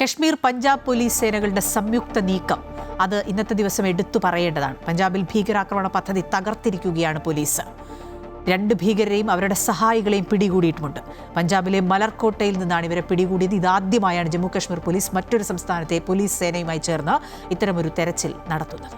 Kashmir Punjab police സേനകളുടെ സംയുക്ത നീക്കം അത് ഇന്നത്തെ ദിവസം എടുത്തു പറയേണ്ടതാണ്. പഞ്ചാബിൽ ഭീകരാക്രമണ പദ്ധതി തകർത്തിരിക്കുകയാണ് പോലീസ്. 2 ഭീകരരെയും അവരുടെ സഹായികളെയും പിടികൂടിയിട്ടുമുണ്ട്. പഞ്ചാബിലെ മലർക്കോട്ടയിൽ നിന്നാണ് ഇവരെ പിടികൂടിയത്. ഇതാദ്യമായാണ് ജമ്മു കശ്മീർ പോലീസ് മറ്റൊരു സംസ്ഥാനത്തെ പോലീസ് സേനയുമായി ചേർന്ന് ഇത്തരമൊരു തെരച്ചിൽ നടത്തുന്നത്.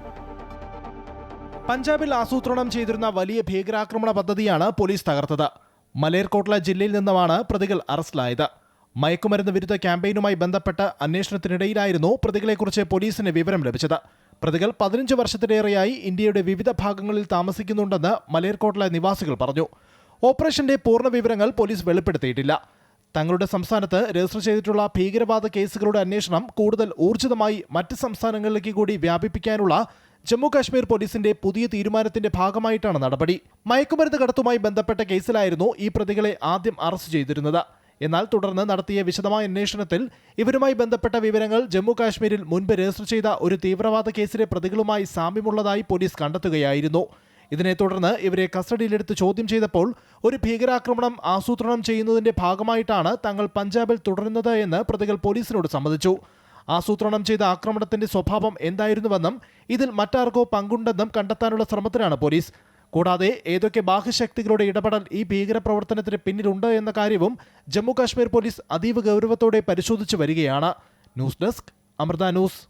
പഞ്ചാബിൽ ആസൂത്രണം ചെയ്തിരുന്ന വലിയ ഭീകരാക്രമണ പദ്ധതിയാണ് പോലീസ് തകർത്തത്. മലേർകോട്ട്ല ജില്ലയിൽ നിന്നുമാണ് പ്രതികൾ അറസ്റ്റിലായത്. മയക്കുമരുന്ന് വിരുദ്ധ ക്യാമ്പയിനുമായി ബന്ധപ്പെട്ട അന്വേഷണത്തിനിടയിലായിരുന്നു പ്രതികളെക്കുറിച്ച് പോലീസിന് വിവരം ലഭിച്ചത്. പ്രതികൾ 15 വർഷത്തിലേറെയായി ഇന്ത്യയുടെ വിവിധ ഭാഗങ്ങളിൽ താമസിക്കുന്നുണ്ടെന്ന് മലേർകോട്ട്ല നിവാസികൾ പറഞ്ഞു. ഓപ്പറേഷന്റെ പൂർണ്ണ വിവരങ്ങൾ പോലീസ് വെളിപ്പെടുത്തിയിട്ടില്ല. തങ്ങളുടെ സംസ്ഥാനത്ത് രജിസ്റ്റർ ചെയ്തിട്ടുള്ള ഭീകരവാദ കേസുകളുടെ അന്വേഷണം കൂടുതൽ ഊർജിതമായി മറ്റ് സംസ്ഥാനങ്ങളിലേക്ക് കൂടി വ്യാപിപ്പിക്കാനുള്ള ജമ്മു കാശ്മീർ പോലീസിന്റെ പുതിയ തീരുമാനത്തിന്റെ ഭാഗമായിട്ടാണ് നടപടി. മയക്കുമരുന്ന് കടത്തുമായി ബന്ധപ്പെട്ട കേസിലായിരുന്നു ഈ പ്രതികളെ ആദ്യം അറസ്റ്റ് ചെയ്തിരുന്നത്. എന്നാൽ തുടർന്ന് നടത്തിയ വിശദമായ അന്വേഷണത്തിൽ ഇവരുമായി ബന്ധപ്പെട്ട വിവരങ്ങൾ ജമ്മു കാശ്മീരിൽ മുൻപ് രജിസ്റ്റർ ചെയ്ത ഒരു തീവ്രവാദ കേസിലെ പ്രതികളുമായി സാമ്യമുള്ളതായി പോലീസ് കണ്ടെത്തുകയായിരുന്നു. ഇതിനെ തുടർന്ന് ഇവരെ കസ്റ്റഡിയിലെടുത്ത് ചോദ്യം ചെയ്തപ്പോൾ ഒരു ഭീകരാക്രമണം ആസൂത്രണം ചെയ്യുന്നതിന്റെ ഭാഗമായിട്ടാണ് തങ്ങൾ പഞ്ചാബിൽ തുടരുന്നത് എന്ന് പ്രതികൾ പോലീസിനോട് സമ്മതിച്ചു. ആസൂത്രണം ചെയ്ത ആക്രമണത്തിന്റെ സ്വഭാവം എന്തായിരുന്നുവെന്നും ഇതിൽ മറ്റാർക്കോ പങ്കുണ്ടെന്നും കണ്ടെത്താനുള്ള ശ്രമത്തിലാണ് പോലീസ്. കൂടാതെ ഏതൊക്കെ ബാഹ്യശക്തികളുടെ ഇടപെടൽ ഈ ഭീകരപ്രവർത്തനത്തിന് പിന്നിലുണ്ട് എന്ന കാര്യവും ജമ്മു കാശ്മീർ പോലീസ് അതീവ ഗൗരവത്തോടെ പരിശോധിച്ചു വരികയാണ്. News desk, Amrita news.